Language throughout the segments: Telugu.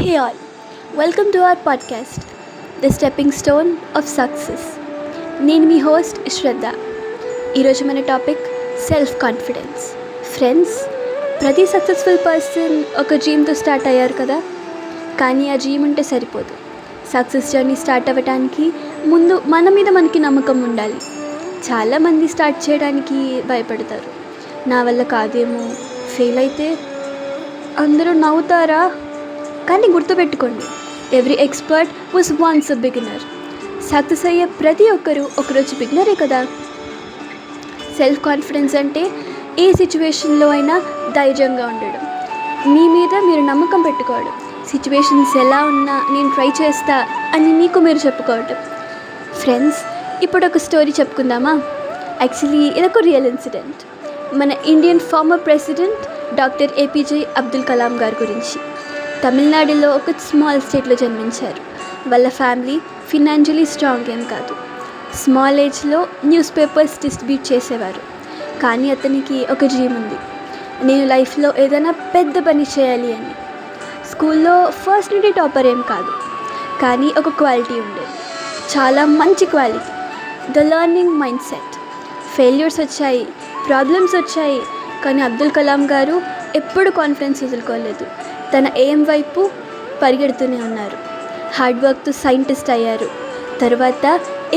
Hey all, welcome to our podcast, The Stepping Stone of Success. నేను మీ హోస్ట్ శ్రద్ధ. ఈరోజు మన టాపిక్ సెల్ఫ్ కాన్ఫిడెన్స్. ఫ్రెండ్స్, ప్రతి సక్సెస్ఫుల్ పర్సన్ ఒక డ్రీమ్తో స్టార్ట్ అయ్యారు కదా, కానీ ఆ డ్రీమ్ ఉంటే సరిపోదు. సక్సెస్ జర్నీ స్టార్ట్ అవ్వడానికి ముందు మన మీద మనకి నమ్మకం ఉండాలి. చాలామంది స్టార్ట్ చేయడానికి భయపడతారు. నా వల్ల కాదేమో, ఫెయిల్ అయితే అందరూ నవ్వుతారా. కానీ గుర్తుపెట్టుకోండి, every expert was once a beginner. Success అయ్యే ప్రతి ఒక్కరూ ఒకరోజు బిగినరే కదా. సెల్ఫ్ కాన్ఫిడెన్స్ అంటే ఏ సిచ్యువేషన్లో అయినా ధైర్యంగా ఉండడం, మీ మీద మీరు నమ్మకం పెట్టుకోవడం, సిచ్యువేషన్స్ ఎలా ఉన్నా నేను ట్రై చేస్తా అని మీకు మీరు చెప్పుకోవడం. ఫ్రెండ్స్, ఇప్పుడు ఒక స్టోరీ చెప్పుకుందామా? యాక్చువల్లీ ఇదొక రియల్ ఇన్సిడెంట్. మన Indian former president doctor APJ Abdul Kalam గారి గురించి. తమిళనాడులో ఒక స్మాల్ స్టేట్లో జన్మించారు. వాళ్ళ ఫ్యామిలీ ఫినాన్షియలీ స్ట్రాంగ్ ఏం కాదు. స్మాల్ ఏజ్లో న్యూస్ పేపర్స్ డిస్ట్రిబ్యూట్ చేసేవారు. కానీ అతనికి ఒక డ్రీమ్ ఉంది, నేను లైఫ్లో ఏదైనా పెద్ద పని చేయాలి అని. స్కూల్లో ఫస్ట్ నుండి టాపర్ ఏం కాదు, కానీ ఒక క్వాలిటీ ఉండేది, చాలా మంచి quality, the learning mind set. Failures వచ్చాయి, ప్రాబ్లమ్స్ వచ్చాయి, కానీ అబ్దుల్ కలాం గారు ఎప్పుడు కాన్ఫిడెన్స్ వదులుకోలేదు. తన ఎయిమ్ వైపు పరిగెడుతూనే ఉన్నారు. హార్డ్ వర్క్తో సైంటిస్ట్ అయ్యారు. తర్వాత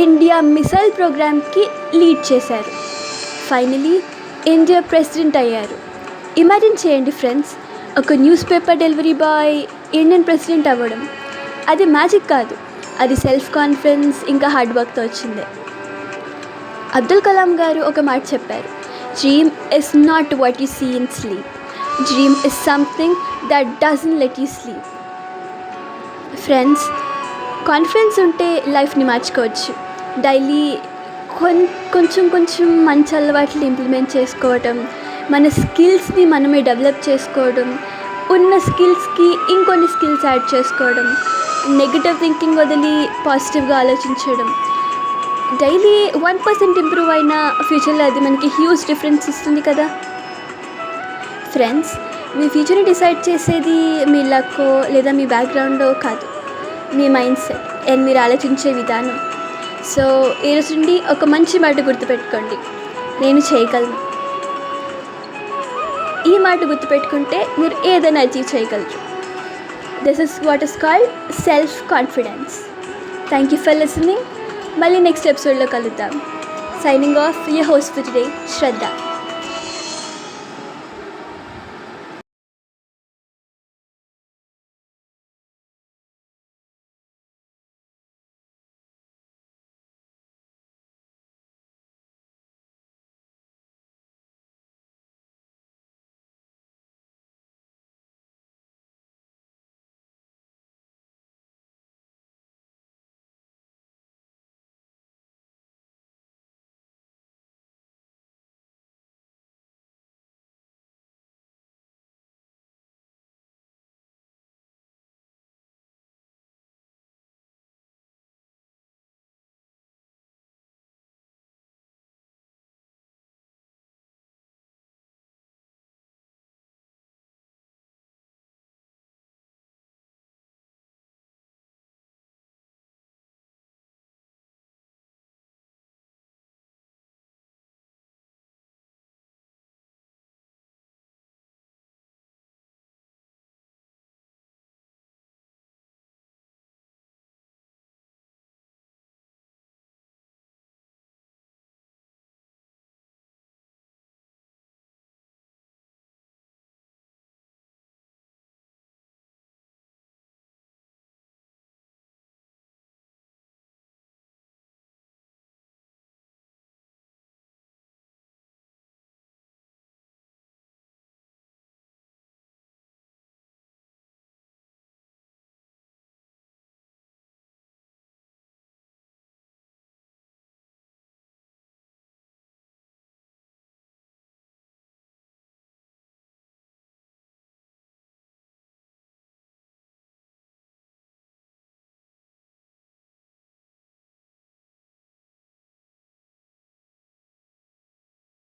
ఇండియా మిసైల్ ప్రోగ్రామ్కి లీడ్ చేశారు. ఫైనలీ ఇండియా ప్రెసిడెంట్ అయ్యారు. ఇమాజిన్ చేయండి ఫ్రెండ్స్, ఒక news paper delivery boy Indian president అవ్వడం. అది మ్యాజిక్ కాదు, అది సెల్ఫ్ కాన్ఫిడెన్స్ ఇంకా హార్డ్ వర్క్తో వచ్చిందే. అబ్దుల్ కలాం గారు ఒక మాట చెప్పారు, dream is not what you see in sleep, dream is something that doesn't let you sleep. Friends, confidence ఉంటే లైఫ్ని మార్చుకోవచ్చు. డైలీ కొంచెం మంచి అలవాట్లు ఇంప్లిమెంట్ చేసుకోవడం, మన స్కిల్స్ని మనమే డెవలప్ చేసుకోవడం, ఉన్న స్కిల్స్కి ఇంకొన్ని స్కిల్స్ యాడ్ చేసుకోవడం, నెగిటివ్ థింకింగ్ వదిలి పాజిటివ్గా ఆలోచించడం. డైలీ 1% ఇంప్రూవ్ అయినా ఫ్యూచర్లో అది మనకి హ్యూజ్ డిఫరెన్స్ ఇస్తుంది కదా. ఫ్రెండ్స్, మీ ఫ్యూచర్ని డిసైడ్ చేసేది మీ లక్కో లేదా మీ బ్యాక్గ్రౌండో కాదు, మీ మైండ్ సెట్ అండ్ మీరు ఆలోచించే విధానం. సో ఈరోజు నుండి ఒక మంచి మాట గుర్తుపెట్టుకోండి, నేను చేయగలను. ఈ మాట గుర్తుపెట్టుకుంటే మీరు ఏదైనా అచీవ్ చేయగలరు. This is what is called self confidence. Thank you for listening. మళ్ళీ నెక్స్ట్ ఎపిసోడ్లో కలుద్దాం. Signing off, your host for today, Shraddha.